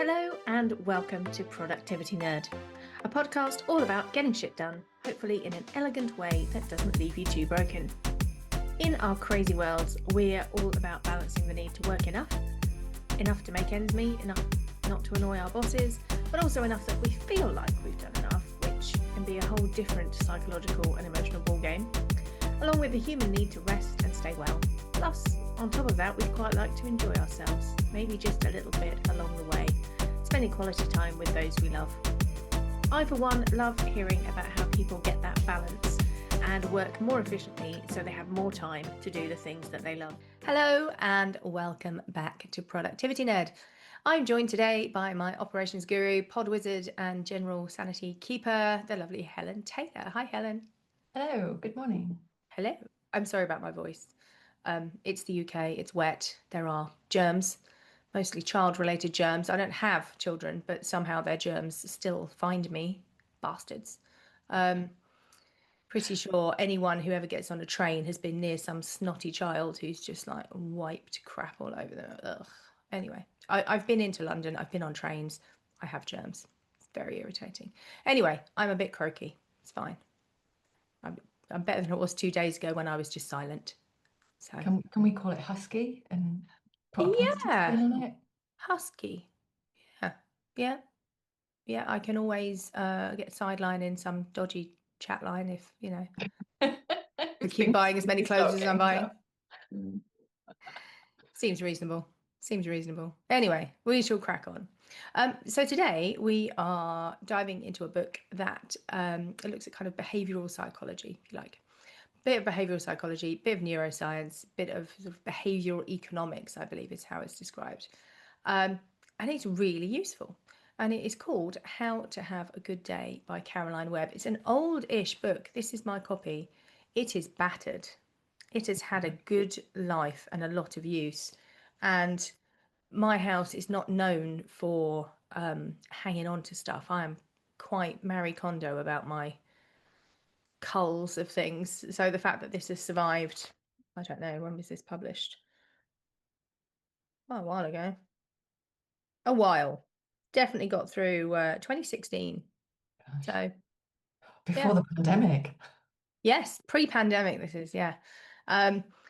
Hello and welcome to Productivity Nerd, a podcast all about getting shit done, hopefully in an elegant way that doesn't leave you too broken. In our crazy worlds, we're all about balancing the need to work enough to make ends meet, enough not to annoy our bosses, but also enough that we feel like we've done enough, which can be a whole different psychological and emotional ballgame, along with the human need to rest and stay well. Plus, on top of that, we'd quite like to enjoy ourselves, maybe just a little bit along the way, spending quality time with those we love. I, for one, love hearing about how people get that balance and work more efficiently so they have more time to do the things that they love. Hello and welcome back to Productivity Nerd. I'm joined today by my operations guru, pod wizard and general sanity keeper, the lovely Helen Taylor. Hi, Helen. Hello, good morning. Hello. I'm sorry about my voice. It's the UK, it's wet, there are germs, mostly child-related germs. I don't have children, but somehow their germs still find me, bastards. Pretty sure anyone who ever gets on a train has been near some snotty child who's just like wiped crap all over them. Ugh. Anyway, I've been into London, I've been on trains, I have germs. It's very irritating. Anyway, I'm a bit croaky. It's fine. I'm better than it was 2 days ago when I was just silent. So Can we call it husky and put a positive yeah, spin on it? husky. Yeah, yeah. I can always get sidelined in some dodgy chat line if I keep buying as many clothes as I'm buying. Seems reasonable. Seems reasonable. Anyway, we shall crack on. So today we are diving into a book that it looks at kind of behavioural psychology, if you like. Bit of behavioural psychology, bit of neuroscience, bit of sort of behavioural economics, I believe is how it's described. And it's really useful. And it is called How to Have a Good Day by Caroline Webb. It's an old-ish book. This is my copy. It is battered. It has had a good life and a lot of use. And my house is not known for hanging on to stuff. I am quite Marie Kondo about my culls of things. So the fact that this has survived, I don't know, when was this published? Oh, a while ago. A while. Definitely got through 2016. Gosh. So Before yeah. the pandemic. Yes, pre-pandemic this is, yeah.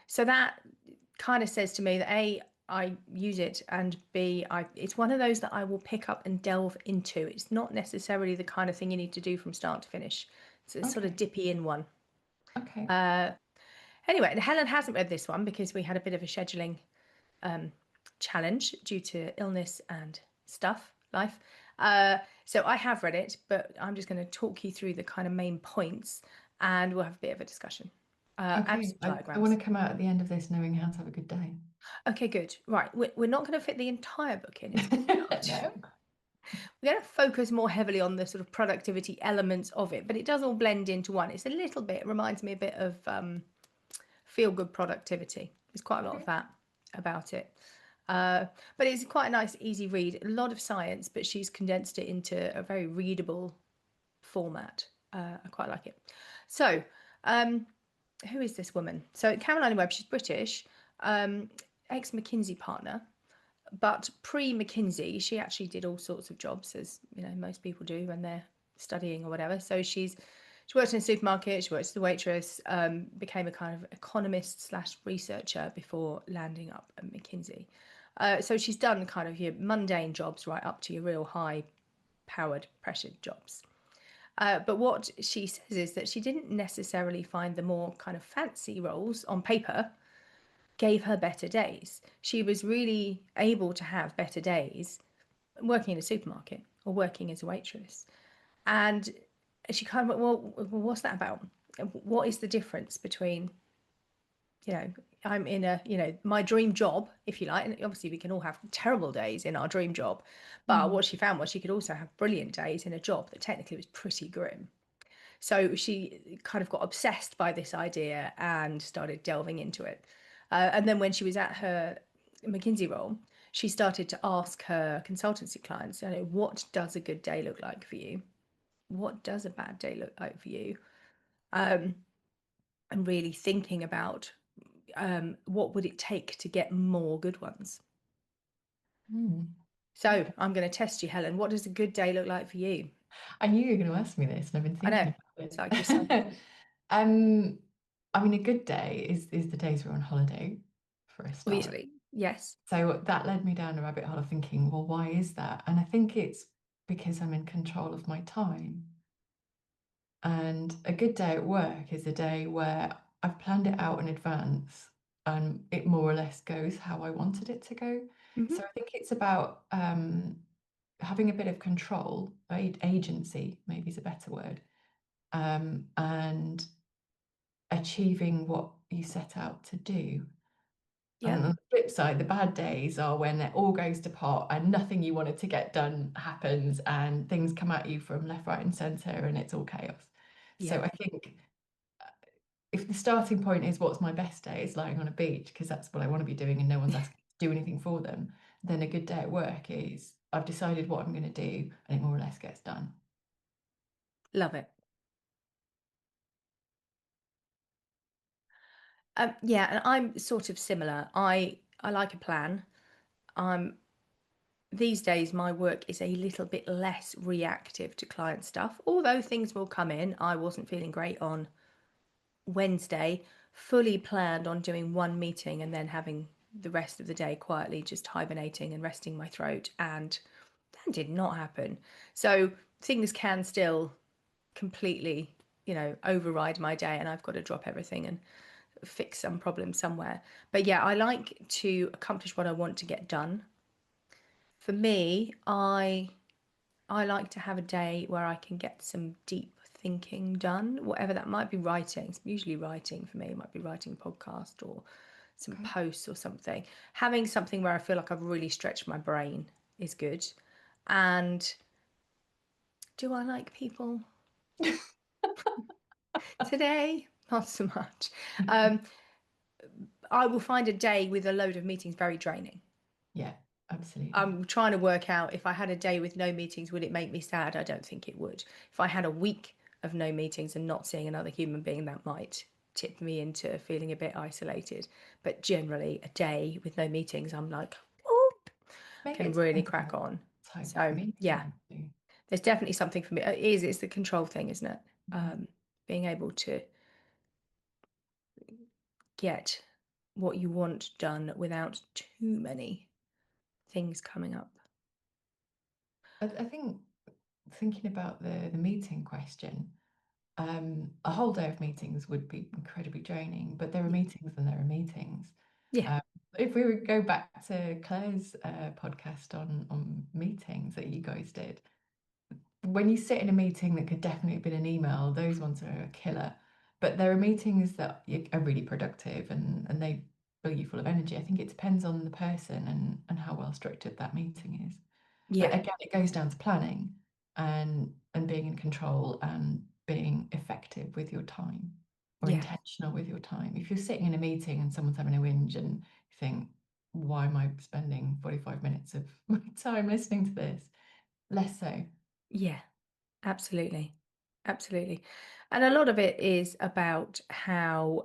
So that kind of says to me that A, I use it, and B, it's one of those that I will pick up and delve into. It's not necessarily the kind of thing you need to do from start to finish. It's a sort of dippy in one. Okay. Anyway, and Helen hasn't read this one because we had a bit of a scheduling challenge due to illness and life. So I have read it, but I'm just going to talk you through the kind of main points and we'll have a bit of a discussion. And Okay. some I diagrams. want to come out at the end of this knowing how to have a good day. Okay, good. Right. We're not going to fit the entire book in. It's No. We're going to focus more heavily on the sort of productivity elements of it, but it does all blend into one. It's a little bit, it reminds me a bit of feel-good productivity. There's quite a lot of that about it. But it's quite a nice, easy read. A lot of science, but she's condensed it into a very readable format. I quite like it. So, who is this woman? So, Caroline Webb, she's British, ex-McKinsey partner, but pre-McKinsey, she actually did all sorts of jobs, as most people do when they're studying or whatever. So she worked in a supermarket, she worked as a waitress, became a kind of economist / researcher before landing up at McKinsey. So she's done kind of your mundane jobs right up to your real high-powered, pressured jobs. But what she says is that she didn't necessarily find the more kind of fancy roles on paper gave her better days. She was really able to have better days working in a supermarket or working as a waitress. And she kind of went, well, what's that about? What is the difference between, I'm in my dream job, if you like, and obviously we can all have terrible days in our dream job, but what she found was she could also have brilliant days in a job that technically was pretty grim. So she kind of got obsessed by this idea and started delving into it. And then when she was at her McKinsey role, she started to ask her consultancy clients, what does a good day look like for you? What does a bad day look like for you? And really thinking about what would it take to get more good ones? So I'm going to test you, Helen. What does a good day look like for you? I knew you were going to ask me this, and I've been I thinking know. about It's like you're so it. Um, I mean, a good day is the days we're on holiday, for a start. obviously, yes. So that led me down a rabbit hole of thinking, well, why is that? And I think it's because I'm in control of my time. And a good day at work is a day where I've planned it out in advance and it more or less goes how I wanted it to go. So I Hmm. think it's about having a bit of control, agency, maybe is a better word, and achieving what you set out to do. And Yeah. on the flip side, the bad days are when it all goes to pot and nothing you wanted to get done happens and things come at you from left, right, and center and it's all chaos. Yeah. So I think if the starting point is what's my best day is lying on a beach because that's what I want to be doing and no one's asking to do anything for them, then a good day at work is I've decided what I'm going to do and it more or less gets done. Love it. Yeah, and I'm sort of similar. I like a plan. I'm these days my work is a little bit less reactive to client stuff, although things will come in. I wasn't feeling great on Wednesday, fully planned on doing one meeting and then having the rest of the day quietly just hibernating and resting my throat, and that did not happen. So things can still completely, override my day, and I've got to drop everything and fix some problem somewhere. But yeah, I like to accomplish what I want to get done. For me, I like to have a day where I can get some deep thinking done, whatever that might be. Writing, it's usually writing for me. It might be writing a podcast or some Okay. posts or something. Having something where I feel like I've really stretched my brain is good. And do I like people today? Not so much. Um, I will find a day with a load of meetings very draining. Yeah, absolutely. I'm trying to work out if I had a day with no meetings, would it make me sad? I don't think it would. If I had a week of no meetings and not seeing another human being, that might tip me into feeling a bit isolated. But generally, a day with no meetings, I'm like, oh, Maybe can it really depends on crack what on. type of So yeah, meeting you do. there's definitely something for me. It's the control thing, isn't it? Mm. Being able to get what you want done without too many things coming up. I think thinking about the meeting question, a whole day of meetings would be incredibly draining, but there are Yeah. meetings and there are meetings. Yeah. Um, if we would go back to Claire's podcast on meetings that you guys did, when you sit in a meeting that could definitely have been an email, those ones are a killer. But there are meetings that are really productive and they fill you full of energy. I think it depends on the person and how well structured that meeting is. But Yeah. again, it goes down to planning and being in control and being effective with your time or Yeah. intentional with your time. If you're sitting in a meeting and someone's having a whinge and you think, why am I spending 45 minutes of my time listening to this? Less so. Yeah. Absolutely. Absolutely. And a lot of it is about how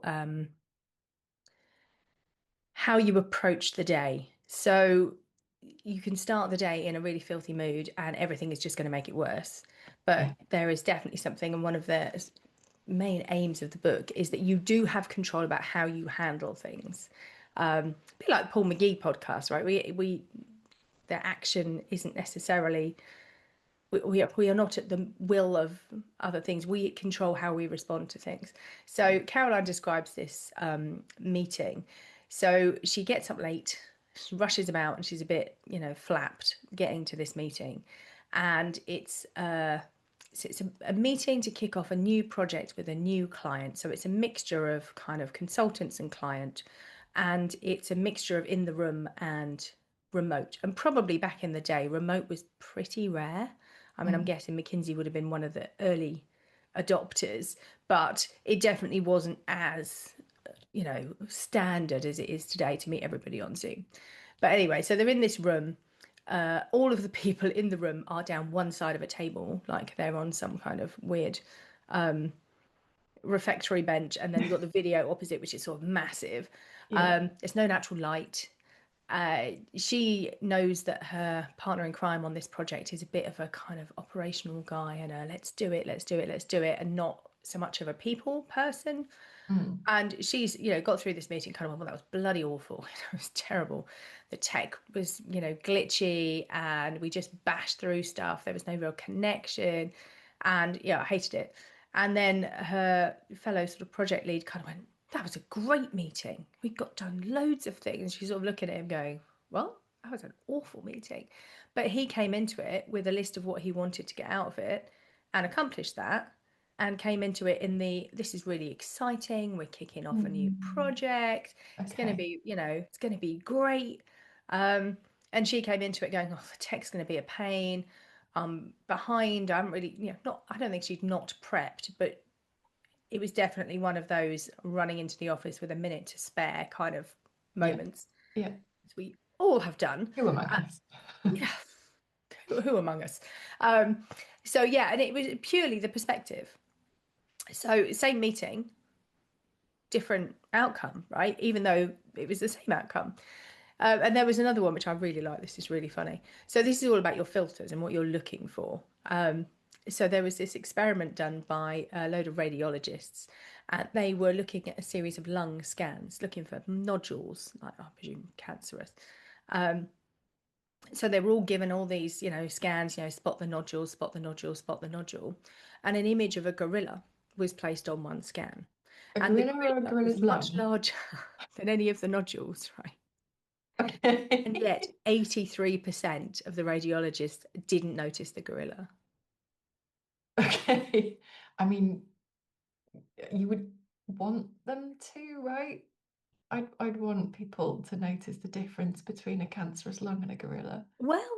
you approach the day. So you can start the day in a really filthy mood and everything is just going to make it worse. But Yeah. there is definitely something, and one of the main aims of the book is that you do have control about how you handle things. A bit like Paul McGee podcast, right? We the action isn't necessarily we are not at the will of other things. We control how we respond to things. So Caroline describes this meeting. So she gets up late, she rushes about, and she's a bit, flapped getting to this meeting. And it's a meeting to kick off a new project with a new client. So it's a mixture of kind of consultants and client, and it's a mixture of in the room and remote. And probably back in the day, remote was pretty rare. I mean, I'm Mm. guessing McKinsey would have been one of the early adopters, but it definitely wasn't as, standard as it is today to meet everybody on Zoom. But anyway, so they're in this room. All of the people in the room are down one side of a table, like they're on some kind of weird refectory bench, and then you've got the video opposite, which is sort of massive. Yeah. There's no natural light. She knows that her partner in crime on this project is a bit of a kind of operational guy and a let's do it, let's do it, let's do it, and not so much of a people person. Mm. And she's, got through this meeting kind of, well, that was bloody awful. It was terrible. The tech was, glitchy, and we just bashed through stuff. There was no real connection. And yeah, I hated it. And then her fellow sort of project lead kind of went, that was a great meeting. We got done loads of things. She's sort of looking at him going, well, that was an awful meeting. But he came into it with a list of what he wanted to get out of it and accomplished that, and came into it in this is really exciting. We're kicking off a new Mm. project. It's going to Okay. be, it's going to be great. Um, and she came into it going, oh, the tech's going to be a pain. Behind, I haven't really, not, I don't think she'd not prepped, but it was definitely one of those running into the office with a minute to spare kind of Yeah. moments, Yeah. as we all have done. Who among Uh, us? yeah, who among us? Um, so yeah, and it was purely the perspective. So same meeting, different outcome, right? Even though it was the same outcome. And there was another one which I really like. This is really funny. So this is all about your filters and what you're looking for. So there was this experiment done by a load of radiologists, and they were looking at a series of lung scans, looking for nodules, like I presume cancerous. So they were all given all these, scans, spot the nodule, spot the nodule, spot the nodule, and an image of a gorilla was placed on one scan, A and the gorilla or a gorilla was gorilla's much lung? larger than any of the nodules, right? And Okay. yet 83% of the radiologists didn't notice the gorilla. Okay. I mean, you would want them to, right? I'd want people to notice the difference between a cancerous lung and a gorilla. Well,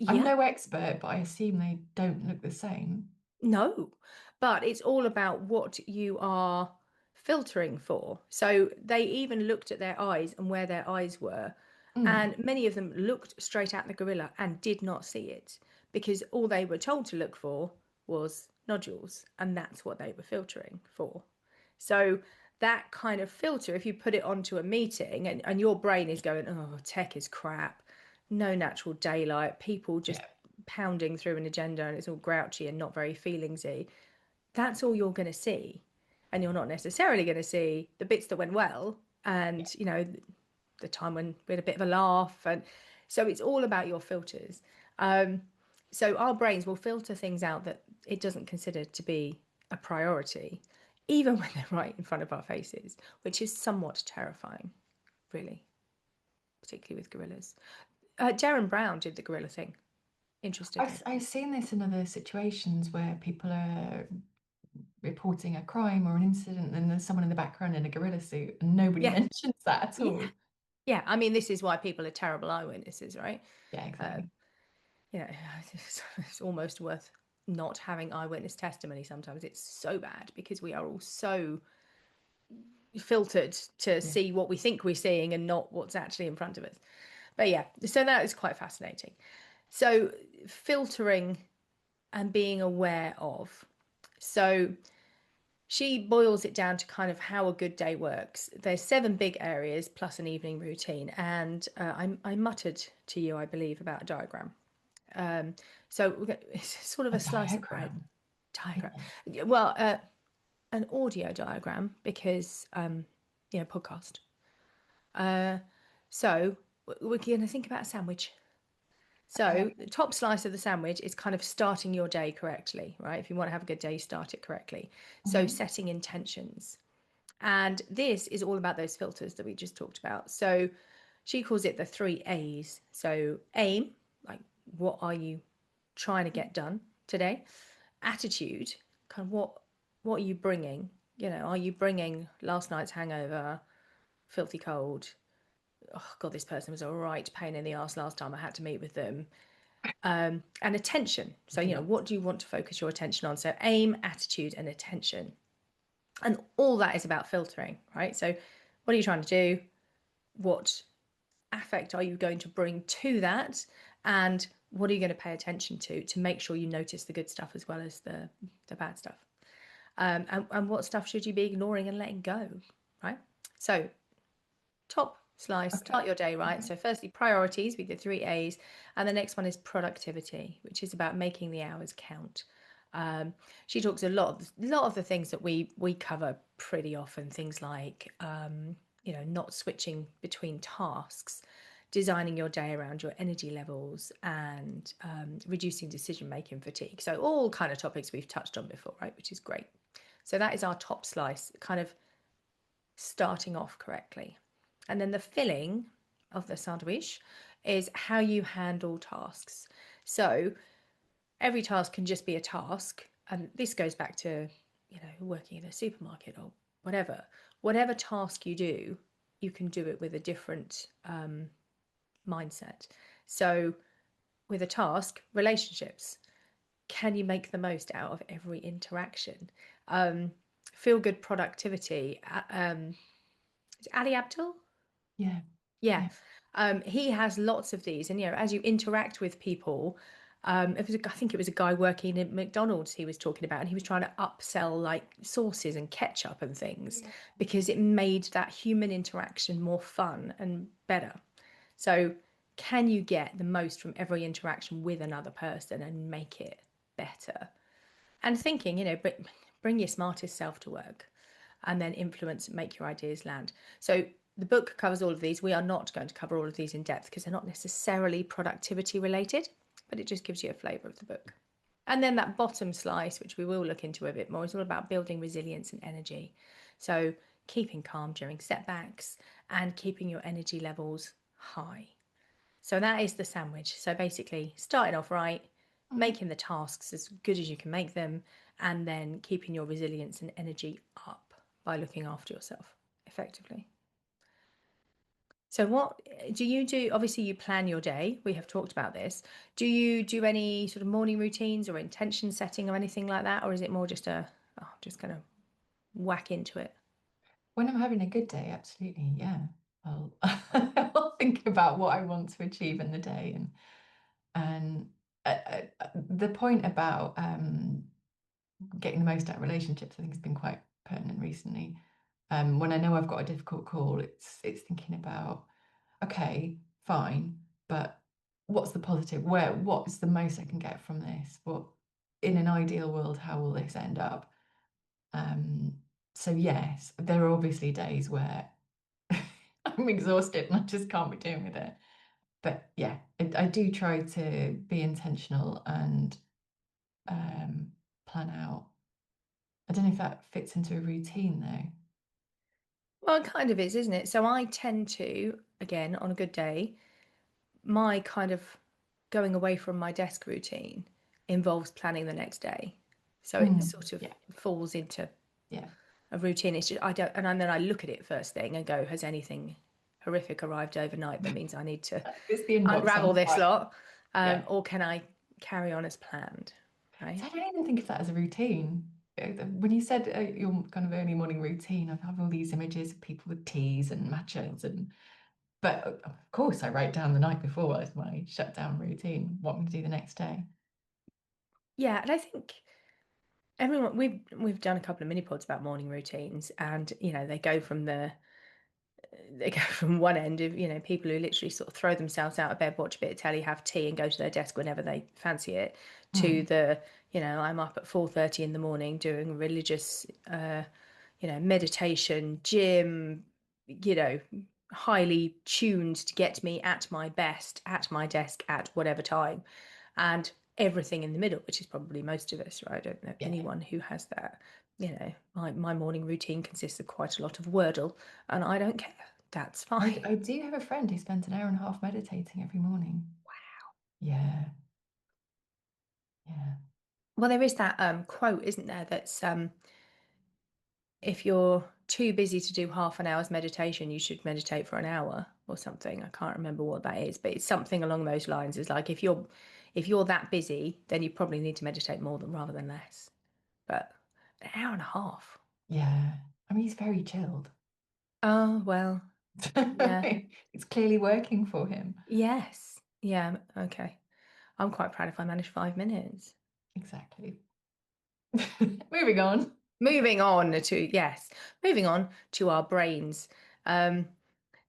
I'm yeah, no expert, but I assume they don't look the same. no, but it's all about what you are filtering for. So they even looked at their eyes and where their eyes were, Mm. and many of them looked straight at the gorilla and did not see it because all they were told to look for was nodules, and that's what they were filtering for. So that kind of filter, if you put it onto a meeting and your brain is going, oh, tech is crap, no natural daylight, people just Yeah. pounding through an agenda and it's all grouchy and not very feelingsy, that's all you're going to see. And you're not necessarily going to see the bits that went well Yeah. and, the time when we had a bit of a laugh. And so it's all about your filters. Um, so our brains will filter things out that it doesn't consider to be a priority, even when they're right in front of our faces, which is somewhat terrifying, really, particularly with gorillas. Darren Brown did the gorilla thing, interestingly. I've seen this in other situations where people are reporting a crime or an incident, and there's someone in the background in a gorilla suit, and nobody Yes. mentions that at Yeah. all. Yeah. I mean, this is why people are terrible eyewitnesses, right? Yeah, Uh, exactly. it's almost worth not having eyewitness testimony sometimes. It's so bad because we are all so filtered to Yeah. see what we think we're seeing and not what's actually in front of us. But yeah, so that is quite fascinating. So filtering and being aware of. So she boils it down to kind of how a good day works. There's 7 big areas plus an evening routine, and I muttered to you, I believe, about a diagram. So it's sort of A a slice of bread diagram. diagram. Okay. Well, an audio diagram because podcast. Uh, so we're going to think about a sandwich. Okay. So the top slice of the sandwich is kind of starting your day correctly, right? If you want to have a good day, start it correctly. So Mhm. setting intentions. And this is all about those filters that we just talked about. So she calls it the 3 A's. So aim, like what are you trying to get done today? Attitude, kind of what are you bringing? Are you bringing last night's hangover, filthy cold? Oh God, this person was a right pain in the ass last time I had to meet with them. And attention. So, Yeah. what do you want to focus your attention on? So, aim, attitude, and attention. And all that is about filtering, right? So, what are you trying to do? What affect are you going to bring to that? And what are you going to pay attention to make sure you notice the good stuff as well as the bad stuff? And what stuff should you be ignoring and letting go, right? So, top slice, Okay. start your day right. Okay. So, firstly, priorities with your 3 A's. And the next one is productivity, which is about making the hours count. She talks a lot of the things that we cover pretty often. Things like not switching between tasks, designing your day around your energy levels, and reducing decision making fatigue. So all kind of topics we've touched on before, right? Which is great. So that is our top slice, kind of starting off correctly. And then the filling of the sandwich is how you handle tasks. So every task can just be a task. And this goes back to, working in a supermarket or whatever. Whatever task you do, you can do it with a different mindset. So with a task, relationships, can you make the most out of every interaction? Feel good productivity. Is it Ali Abdul? Yeah. Yeah. Yeah. He has lots of these, and as you interact with people, I think it was a guy working at McDonald's he was talking about, and he was trying to upsell like sauces and ketchup and things Yeah. because it made that human interaction more fun and better. So, can you get the most from every interaction with another person and make it better? And thinking, bring your smartest self to work and then influence, make your ideas land. So the book covers all of these. We are not going to cover all of these in depth because they're not necessarily productivity related, but it just gives you a flavour of the book. And then that bottom slice, which we will look into a bit more, is all about building resilience and energy. So keeping calm during setbacks and keeping your energy levels high. So that is the sandwich. So basically, starting off right, Mhm. making the tasks as good as you can make them, and then keeping your resilience and energy up by looking after yourself effectively. So, what do you do? Obviously, you plan your day. We have talked about this. Do you do any sort of morning routines or intention setting or anything like that? Or is it more just just kind of whack into it? When I'm having a good day, absolutely, yeah. I'll I'll think about what I want to achieve in the day, and the point about getting the most out of relationships, I think, has been quite pertinent recently. When I know I've got a difficult call, it's thinking about, okay, fine, but what's the positive? What's the most I can get from this? What, in an ideal world, how will this end up? Um, so yes, there are obviously days where I'm exhausted and I just can't be doing with it. But yeah, I do try to be intentional and plan out. I don't know if that fits into a routine though. Well, it kind of is, isn't it? So I tend to, again, on a good day, my kind of going away from my desk routine involves planning the next day. So it Mm, sort of yeah, falls into yeah. a routine. It's just I don't, and then I look at it first thing and go, has anything horrific arrived overnight that means I need to Is the inbox unravel on this fire? lot, Yeah. or can I carry on as planned? So Right? I don't even think of that as a routine. When you said your kind of early morning routine, I have all these images of people with teas and matchas, but of course I write down the night before as my shutdown routine, what I'm going to do the next day. Yeah, and I think everyone we've done a couple of mini pods about morning routines, and they go from one end of people who literally sort of throw themselves out of bed, watch a bit of telly, have tea, and go to their desk whenever they fancy it, to Mm, the I'm up at 4:30 in the morning doing religious meditation, gym, you know highly tuned to get me at my best at my desk at whatever time, and everything in the middle, which is probably most of us, right? I don't know yeah. anyone who has that. My morning routine consists of quite a lot of Wordle, and I don't care. That's fine. I do have a friend who spends an hour and a half meditating every morning. Yeah, yeah. Well, there is that quote, isn't there? That's if you're too busy to do half an hour's meditation, you should meditate for an hour or something. I can't remember what that is, but it's something along those lines. It's like if you're that busy, then you probably need to meditate more than rather than less. But an hour and a half. Yeah. I mean, he's very chilled. Oh, well, yeah. It's clearly working for him. Yes. Yeah, okay. I'm quite proud if I manage 5 minutes. Exactly. Moving on. Moving on to our brains. Um,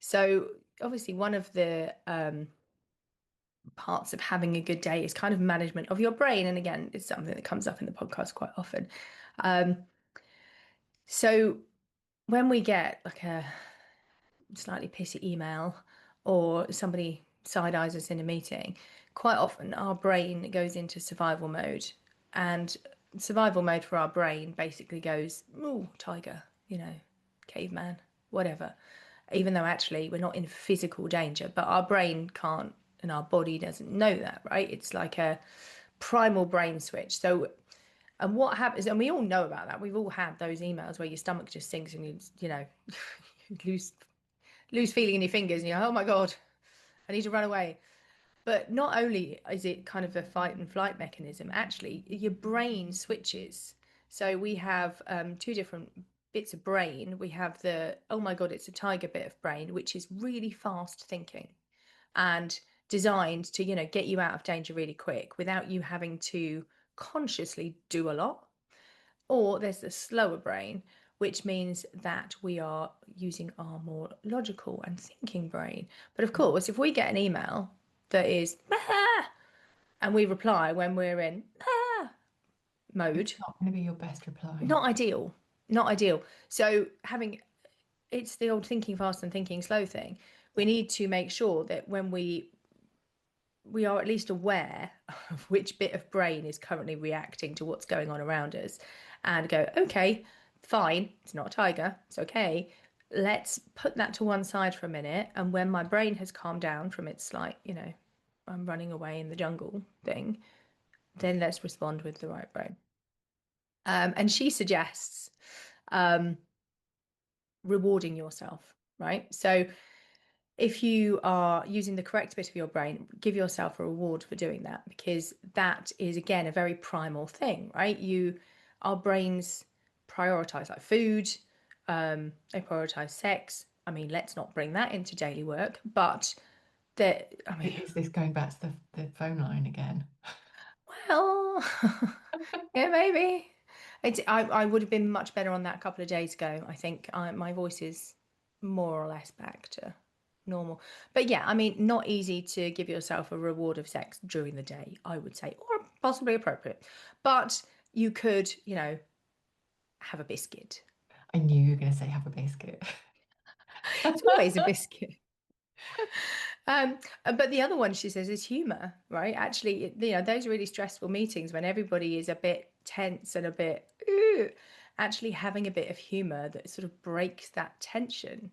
so obviously one of the parts of having a good day is kind of management of your brain. And again, it's something that comes up in the podcast quite often. Um, so when we get like a slightly pissy email or somebody side eyes us in a meeting, quite often our brain goes into survival mode. And survival mode for our brain basically goes, oh, tiger, caveman, whatever. Even though actually we're not in physical danger, but our brain can't and our body doesn't know that, right? It's like a primal brain switch. So, and what happens, and we all know about that. We've all had those emails where your stomach just sinks and you lose feeling in your fingers and you're, oh my God, I need to run away. But not only is it kind of a fight and flight mechanism, actually, your brain switches. So we have two different bits of brain. We have the, oh my God, it's a tiger bit of brain, which is really fast thinking and designed to, get you out of danger really quick without you having to consciously do a lot. Or there's the slower brain, which means that we are using our more logical and thinking brain. But of course, if we get an email that is and we reply when we're in mode, It's not going to be your best reply. not ideal. Not ideal. So it's the old thinking fast and thinking slow thing. We need to make sure that when we are at least aware of which bit of brain is currently reacting to what's going on around us and go, okay, fine, it's not a tiger, it's okay. Let's put that to one side for a minute. And when my brain has calmed down from its like, I'm running away in the jungle thing, then let's respond with the right brain. And she suggests rewarding yourself, right? So if you are using the correct bit of your brain, give yourself a reward for doing that, because that is again a very primal thing, right? Our brains prioritize like food, they prioritize sex. I mean, let's not bring that into daily work, but Is this going back to the phone line again? well, yeah, maybe. I would have been much better on that a couple of days ago. I think my voice is more or less back to normal. But yeah, I mean, not easy to give yourself a reward of sex during the day, I would say, or possibly appropriate. But you could, have a biscuit. I knew you were going to say have a biscuit. It's always a biscuit. But the other one she says is humor, right? Actually, those really stressful meetings when everybody is a bit tense and a bit, actually having a bit of humor that sort of breaks that tension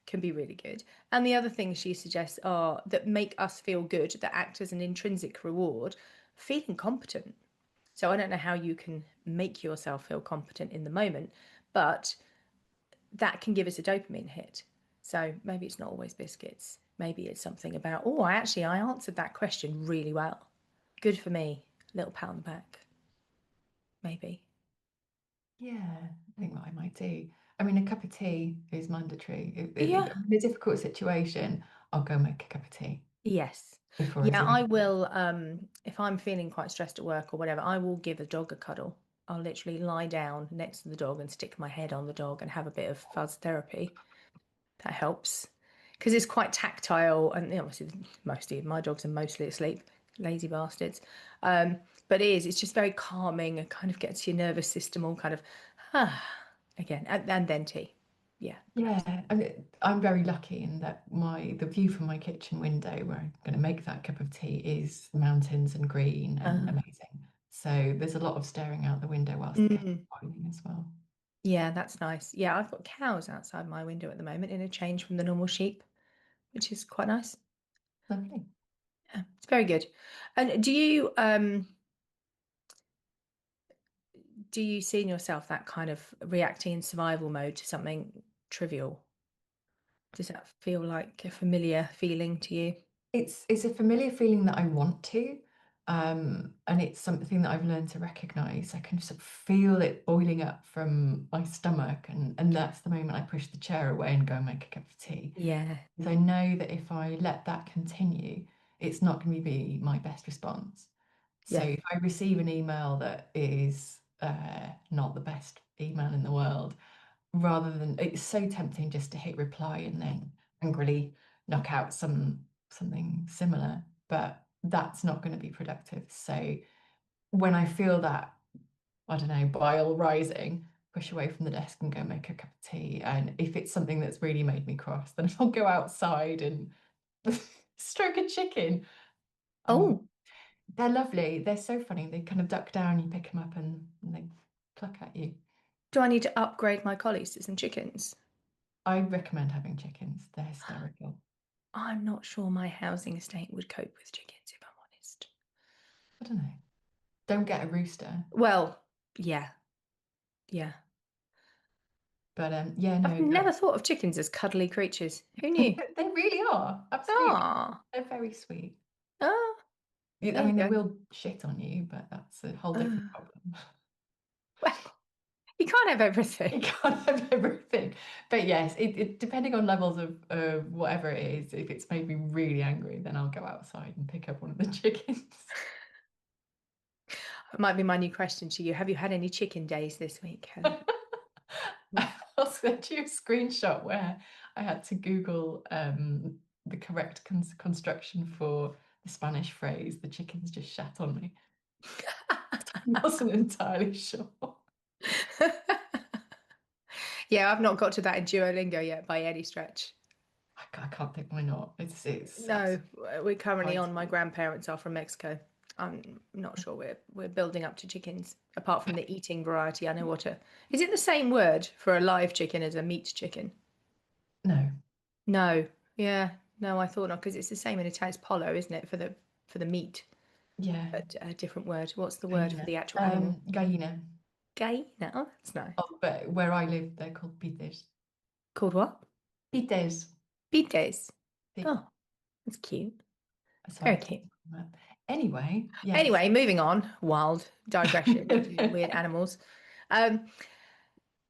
can be really good. And the other things she suggests are that make us feel good, that act as an intrinsic reward, feeling competent. So I don't know how you can make yourself feel competent in the moment, but that can give us a dopamine hit. So maybe it's not always biscuits. Maybe it's something about, oh, I answered that question really well. Good for me. Little pat on the back. Maybe. Yeah, I think what I might do. I mean, a cup of tea is mandatory. Yeah. In a difficult situation, I'll go make a cup of tea Yes. before I Yeah, do I anything. will. If I'm feeling quite stressed at work or whatever, I will give a dog a cuddle. I'll literally lie down next to the dog and stick my head on the dog and have a bit of fuzz therapy. That helps because it's quite tactile and obviously mostly my dogs are mostly asleep, lazy bastards. But it's just very calming and kind of gets your nervous system all kind of again and then tea. Yeah, Yeah, I mean, I'm very lucky in that the view from my kitchen window where I'm going to make that cup of tea is mountains and green and uh, amazing. So there's a lot of staring out the window whilst the kettle's mm, boiling as well. yeah, that's nice. Yeah, I've got cows outside my window at the moment in a change from the normal sheep, which is quite nice. Lovely. Yeah, it's very good. And do you see in yourself that kind of reacting in survival mode to something trivial? Does that feel like a familiar feeling to you? It's a familiar feeling that I want to, and it's something that I've learned to recognize. I can sort of feel it boiling up from my stomach, and that's the moment I push the chair away and go and make a cup of tea. Yeah, Because I know that if I let that continue, it's not going to be my best response. So yeah, if I receive an email that is not the best email in the world, rather than it's so tempting just to hit reply and then angrily knock out something similar, but that's not going to be productive. So when I feel that, I don't know, bile rising, push away from the desk and go make a cup of tea. And if it's something that's really made me cross, then I'll go outside and stroke a chicken. Um, Oh, they're lovely. They're so funny. They kind of duck down, you pick them up, and they pluck at you. do I need to upgrade my collies to some chickens? I recommend having chickens. They're hysterical. I'm not sure my housing estate would cope with chickens, if I'm honest. I don't know. Don't get a rooster. Well, yeah, yeah. But yeah, I've no, never thought of chickens as cuddly creatures. Who knew? they really are. Absolutely. Ah, They're very sweet. ah, I there you mean, they go. will shit on you, but that's a whole different Ah, problem. well, you can't have You everything. can't have everything. But yes, depending on levels of whatever it is, if it's made me really angry, then I'll go outside and pick up one of the chickens. It might be my new question to you. Have you had any chicken days this week, Helen? I'll send you a screenshot where I had to Google the correct construction for the Spanish phrase, the chickens just shat on me. I wasn't entirely sure. Yeah, I've not got to that in Duolingo yet by any stretch. I can't think why not. It's No, absolutely we're currently high on. My tea. grandparents are from Mexico. I'm not sure we're building up to chickens. Apart from the eating variety, I know what a. Is it the same word for a live chicken as a meat chicken? No, No. Yeah. No, I thought not because it's the same in Italian. It's pollo, isn't it, for the meat, yeah, but a different word. What's the word for gallina. the actual animal? Gallina. Gallina. Oh, that's nice. Oh, but where I live, they're called pites. Called what? Pites. Bites. Sí. Oh, that's cute. So I Very had to cute. look on that. Anyway, yes. Anyway, moving on. Wild digression to weird animals. Um,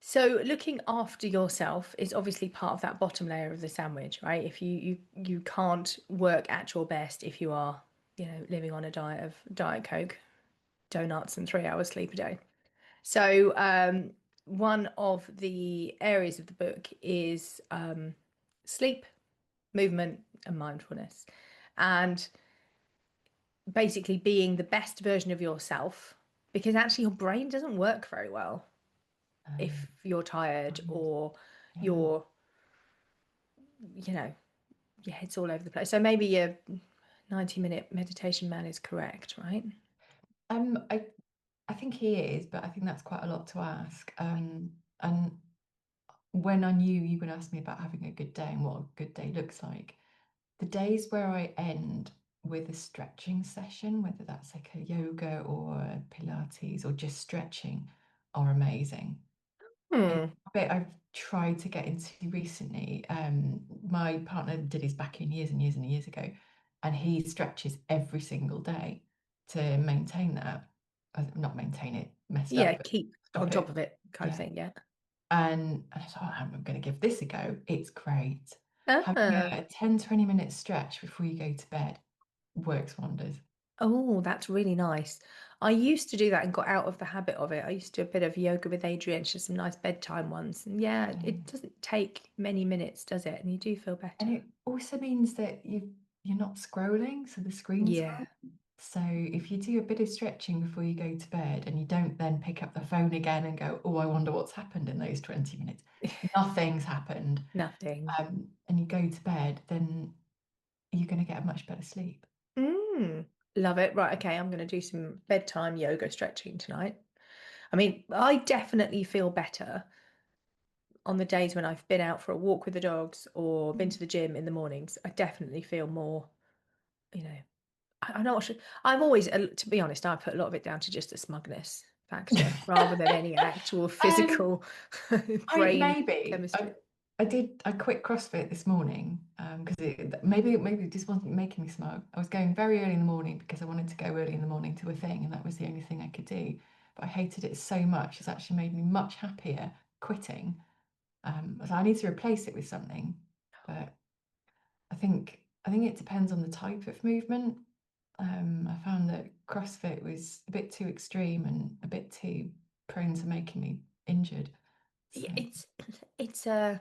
so looking after yourself is obviously part of that bottom layer of the sandwich, right? If you can't work at your best if you are, living on a diet of Diet Coke, donuts, and 3 hours sleep a day. So one of the areas of the book is sleep, movement, and mindfulness, and basically being the best version of yourself because actually your brain doesn't work very well if you're tired Right. or Yeah. you're, you know, your head's all over the place. So maybe your 90-minute meditation man is correct, right? Um, I I think he is, but I think that's quite a lot to ask. And when I knew you were going to ask me about having a good day and what a good day looks like, the days where I end with a stretching session, whether that's like a yoga or a Pilates or just stretching, are amazing. And Hmm. a bit I've tried to get into recently. My partner did his back in years and years and years ago, and he stretches every single day to maintain that. Not maintain it, mess it Yeah, up, but keep on stop top it. of it kind of Yeah. thing. Yeah. And I thought, oh, I'm going to give this a go. It's great. Having Ah. a 10-20 minute stretch before you go to bed works wonders. Oh, that's really nice. I used to do that and got out of the habit of it. I used to do a bit of yoga with Adrienne, just some nice bedtime ones. And yeah, it Mm. doesn't take many minutes, does it? And you do feel And better. it also means that you're not scrolling, so the screen's Yeah. gone. So if you do a bit of stretching before you go to bed and you don't then pick up the phone again and go, oh, I wonder what's happened in those 20 minutes. Nothing's happened. Nothing. And you go to bed, then you're going to get a much better sleep. Mm, love it. Right, okay, I'm going to do some bedtime yoga stretching tonight. I mean, I definitely feel better on the days when I've been out for a walk with the dogs or been to Mm. the gym in the mornings. I definitely feel more, you know, I'm not sure. I'm always, to be honest, I put a lot of it down to just a smugness factor rather than any actual Um, physical I brain maybe chemistry. I quit CrossFit this morning because maybe it just wasn't making me smug. I was going very early in the morning because I wanted to go early in the morning to a thing, and that was the only thing I could do. But I hated it so much; it's actually made me much happier quitting. So I need to replace it with something, but I think it depends on the type of movement. I found that CrossFit was a bit too extreme and a bit too prone to making me injured. Yeah, So. it's a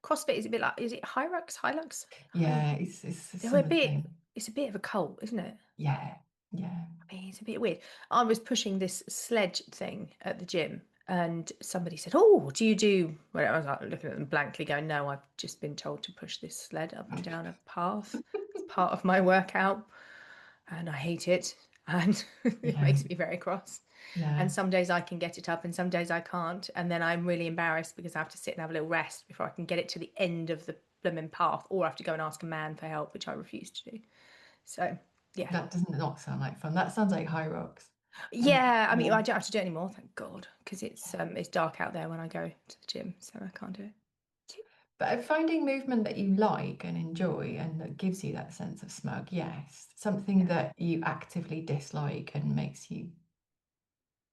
CrossFit is a bit like, is it Hilux? Yeah, it's They're a similar bit, thing. it's a bit of a cult, isn't it? Yeah, yeah. I mean, it's a bit weird. I was pushing this sledge thing at the gym, and somebody said, "Oh, do you do?" Well, I was like looking at them blankly, going, "No, I've just been told to push this sled up and down a path. It's part of my workout, and I hate it, and it Yeah, makes me very cross. yeah. And some days I can get it up, and some days I can't, and then I'm really embarrassed because I have to sit and have a little rest before I can get it to the end of the blooming path, or I have to go and ask a man for help, which I refuse to do. So." Yeah, That doesn't not sound like fun. That sounds like high rocks. And yeah, I mean, I yeah. don't have to do it anymore, thank God, because it's dark out there when I go to the gym, so I can't do it. But finding movement that you like and enjoy and that gives you that sense of smug, yes. Something Yeah, that you actively dislike and makes you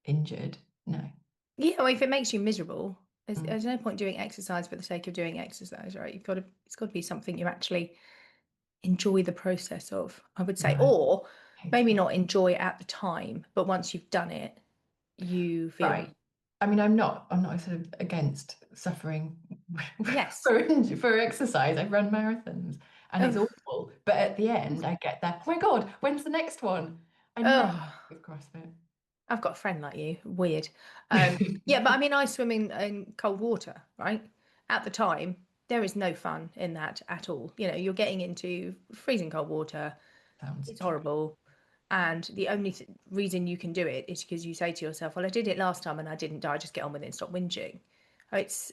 injured, no. yeah. Well, if it makes you miserable, there's, Mm, there's no point doing exercise for the sake of doing exercise, right? It's got to be something you actually enjoy the process of, I would say, no, or hate maybe it. not enjoy it at the time, but once you've done it, you feel Right. I mean, I'm not sort of against suffering yes. for exercise. I've run marathons and it's Oh, awful. But at the end, I get that, oh my God, when's the next one? And then oh. with CrossFit. I've got a friend like you. Weird. Yeah, but I mean, I swim in cold water, right? At the time, there is no fun in that at all. You know, you're getting into freezing cold water. Sounds It's tricky. horrible. And the only reason you can do it is because you say to yourself, well, I did it last time and I didn't die. Just get on with it and stop whinging. It's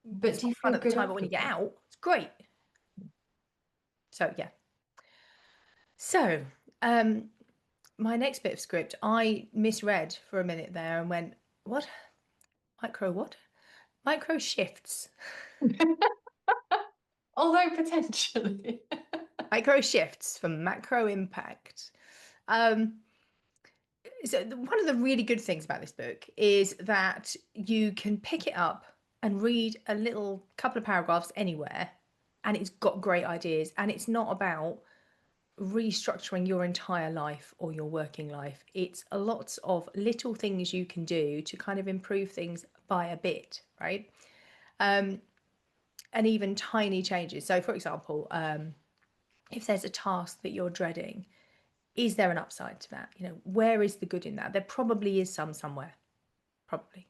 But it's do you not fun feel at the good time, but when you get afterwards? out, it's great. So yeah. So my next bit of script, I misread for a minute there and went, what? Micro what? Micro shifts. Although potentially. Micro shifts for macro impact. Um, so one of the really good things about this book is that you can pick it up and read a little couple of paragraphs anywhere, and it's got great ideas. And it's not about restructuring your entire life or your working life. It's a lots of little things you can do to kind of improve things by a bit, right? And even tiny changes. So, for example, if there's a task that you're dreading, is there an upside to that? You know, where is the good in that? There probably is some somewhere, probably.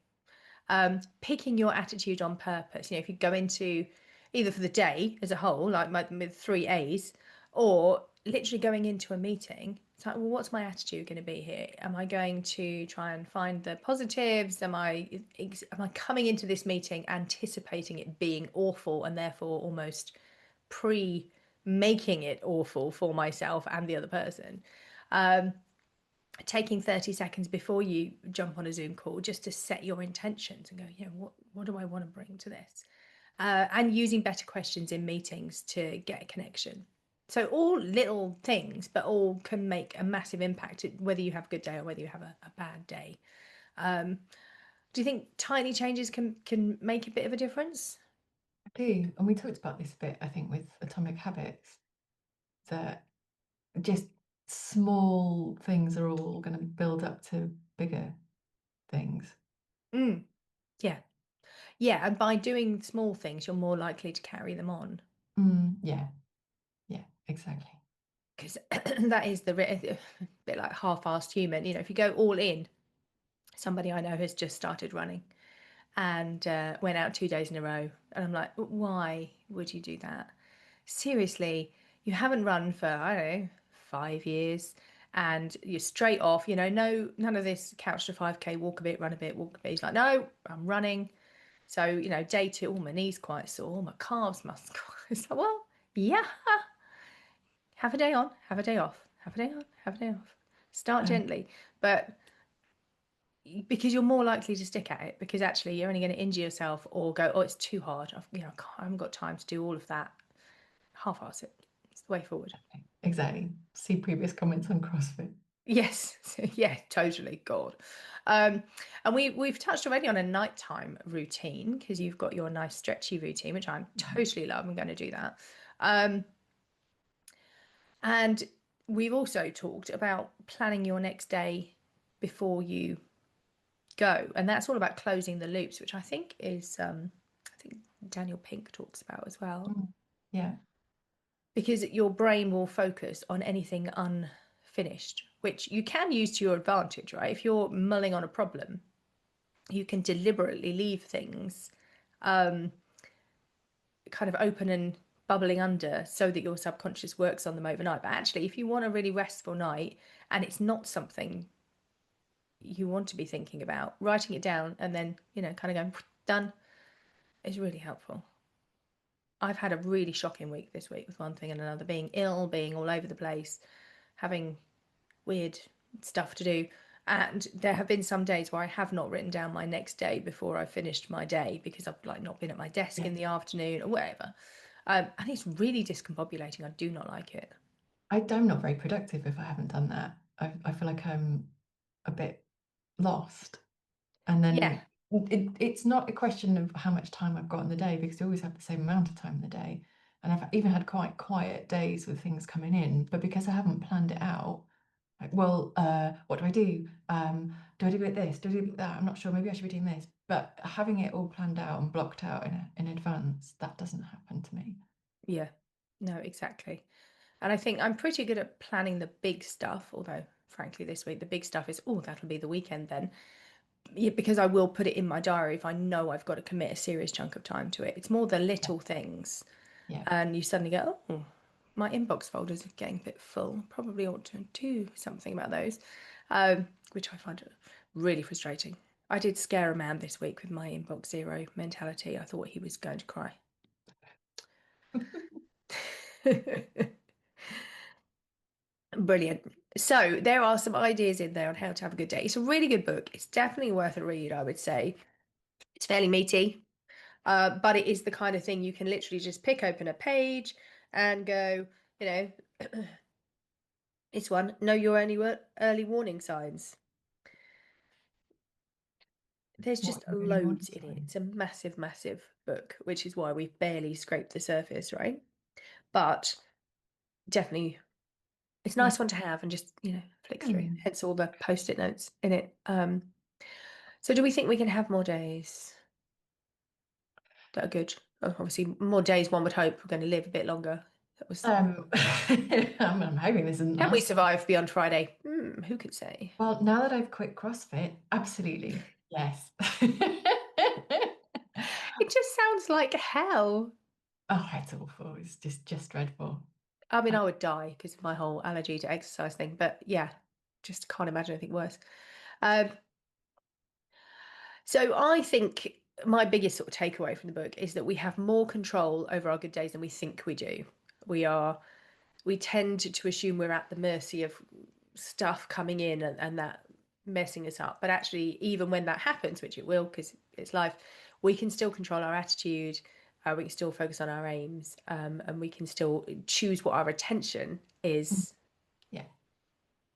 Picking your attitude on purpose. You know, if you go into either for the day as a whole, like with 3 A's, or literally going into a meeting, it's like, well, what's my attitude going to be here? Am I going to try and find the positives? Am I coming into this meeting anticipating it being awful and therefore almost pre making it awful for myself and the other person? Taking 30 seconds before you jump on a Zoom call just to set your intentions and go, you know, what do I want to bring to this? And using better questions in meetings to get a connection. So all little things, but all can make a massive impact, whether you have a good day or whether you have a bad day. Do you think tiny changes can make a bit of a difference? I do. And we talked about this a bit, I think, with Atomic Habits, that just small things are all going to build up to bigger things. Mm, yeah. Yeah. And by doing small things, you're more likely to carry them on. Yeah, yeah, exactly. Because that is the bit like half-assed human. You know, if you go all in, somebody I know has just started running and went out 2 days in a row, and I'm like, why would you do that? Seriously, you haven't run for, I don't know, 5 years, and you're straight off. You know, no, none of this couch to 5K, walk a bit, run a bit, walk a bit. He's like, no, I'm running. So, you know, day two, oh, my knee's quite sore, my calves must. It's like, well, yeah, have a day on, have a day off, have a day on, have a day off. Start Uh, gently, but because you're more likely to stick at it, because actually you're only going to injure yourself or go, oh, it's too hard. I haven't got time to do all of that. Half-ass it. It's the way forward. exactly. See previous comments on CrossFit. Yes, yeah, totally. God, and we've touched already on a nighttime routine because you've got your nice stretchy routine, which I'm Mhm. totally love. I'm going to do that. Um, And we've also talked about planning your next day before you go. And that's all about closing the loops, which I think Daniel Pink talks about as well, Mm. Yeah. because your brain will focus on anything unfinished, which you can use to your advantage, right? If you're mulling on a problem, you can deliberately leave things kind of open and bubbling under so that your subconscious works on them overnight. But actually, if you want a really restful night and it's not something you want to be thinking about, writing it down and then, kind of going, done, is really helpful. I've had a really shocking week this week with one thing and another, being ill, being all over the place, having weird stuff to do. And there have been some days where I have not written down my next day before I finished my day because I've like not been at my desk Yeah. in the afternoon or whatever. And it's really discombobulating. I do not like it. I'm not very productive if I haven't done that. I feel like I'm a bit lost. And Yeah, then it's not a question of how much time I've got in the day because I always have the same amount of time in the day. And I've even had quite quiet days with things coming in, but because I haven't planned it out, like, well, what do I do? Do I do it this? Do I do that? I'm not sure. Maybe I should be doing this. But having it all planned out and blocked out in advance, that doesn't happen to me. yeah, no, exactly. And I think I'm pretty good at planning the big stuff, although frankly this week the big stuff is, oh, that'll be the weekend then. Yeah, because I will put it in my diary if I know I've got to commit a serious chunk of time to it. It's more the Yeah. little things, Yeah. and you suddenly go, oh, my inbox folders are getting a bit full. Probably ought to do something about those, which I find really frustrating. I did scare a man this week with my inbox zero mentality. I thought he was going to cry. Brilliant. So there are some ideas in there on how to have a good day. It's a really good book. It's definitely worth a read, I would say. It's fairly meaty, but it is the kind of thing you can literally just pick open a page and go, you know, it's one, know your early warning signs. There's What just are the early warning loads in it. signs? It's a massive, massive book, which is why we've barely scraped the surface, right? But definitely, it's a Yeah. nice one to have and just, flick through. Hmm. Hence all the post-it notes in it. So do we think we can have more days that are good? Obviously, more days one would hope we're going to live a bit longer. That was, I'm hoping this isn't the can we last one. survive beyond Friday? Who could say? Well, now that I've quit CrossFit, absolutely. Yes. It just sounds like hell. Oh, it's awful. It's just dreadful. I mean, Uh, I would die because of my whole allergy to exercise thing, but yeah, just can't imagine anything worse. Um, so I think my biggest sort of takeaway from the book is that we have more control over our good days than we think we do. We are, we tend to assume we're at the mercy of stuff coming in and that messing us up. But actually, even when that happens, which it will because it's life, we can still control our attitude. We can still focus on our aims, and we can still choose what our attention is yeah.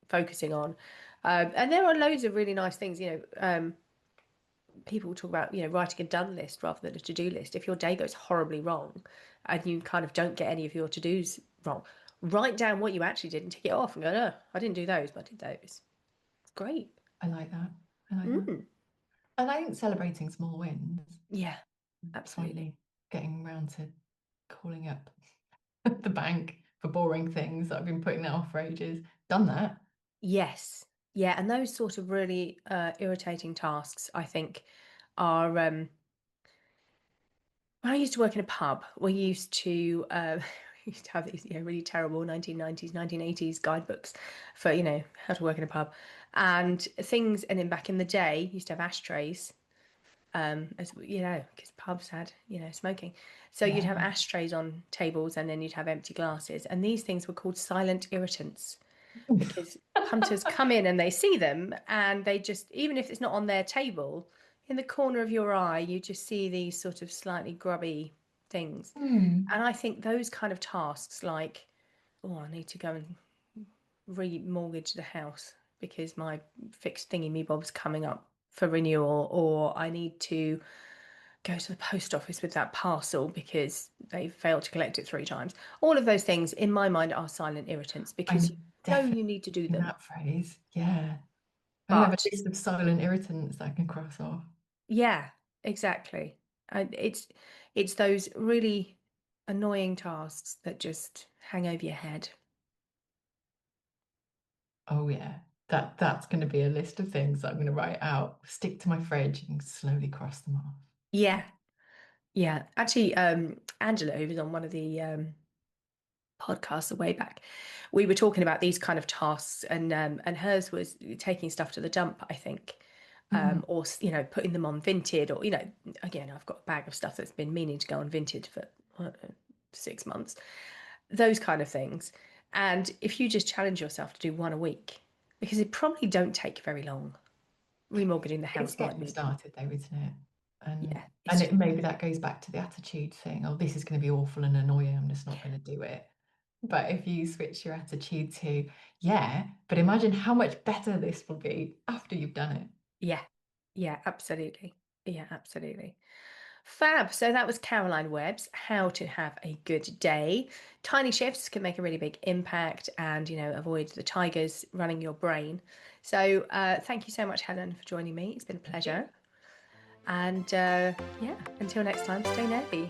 focusing on. And there are loads of really nice things. People talk about writing a done list rather than a to do list. If your day goes horribly wrong, and you kind of don't get any of your to dos wrong, write down what you actually did and tick it off and go, no, I didn't do those, but I did those. It's great. I like that. I like that. Mm. And I think celebrating small wins, Yeah, absolutely. finally getting around to calling up the bank for boring things that I've been putting that off for ages. Done that. Yes. Yeah, and those sort of really irritating tasks, I think, are. When I used to work in a pub, we used to we used to have these really terrible 1990s, 1980s guidebooks for how to work in a pub, and things. And then back in the day, used to have ashtrays, as because pubs had smoking, so you'd Yeah. have ashtrays on tables, and then you'd have empty glasses, and these things were called silent irritants because punters come in and they see them and they just, even if it's not on their table, in the corner of your eye you just see these sort of slightly grubby things. Hmm. And I think those kind of tasks, like, oh, I need to go and remortgage the house because my fixed thingy me bob's coming up for renewal, or I need to go to the post office with that parcel because they failed to collect it 3 times. All of those things, in my mind, are silent irritants because you I'm know definitely you need to do using them. that phrase. Yeah. I think I have But a list of silent irritants that I can cross off. yeah, exactly. And it's It's those really annoying tasks that just hang over your head. Oh yeah, that's going to be a list of things that I'm going to write out, stick to my fridge, and slowly cross them off. Yeah, yeah. Actually, Angela, who was on one of the podcasts a way back, we were talking about these kind of tasks, and hers was taking stuff to the dump, I think, Mm. or putting them on Vinted, or again, I've got a bag of stuff that's been meaning to go on Vinted for 6 months, those kind of things. And if you just challenge yourself to do one a week, because it probably don't take very long. Remortgaging the It's house might getting be, started though, isn't it? And yeah, it's and just, it maybe that goes back to the attitude thing. Oh, this is going to be awful and annoying. I'm just not going to do it. But if you switch your attitude to, yeah, but imagine how much better this will be after you've done it. yeah, yeah, absolutely. Yeah, absolutely. Fab. So that was Caroline Webb's How to Have a Good Day. Tiny shifts can make a really big impact and, avoid the tigers running your brain. So thank you so much, Helen, for joining me. It's been a Thank you. pleasure. And yeah, until next time, stay nerdy.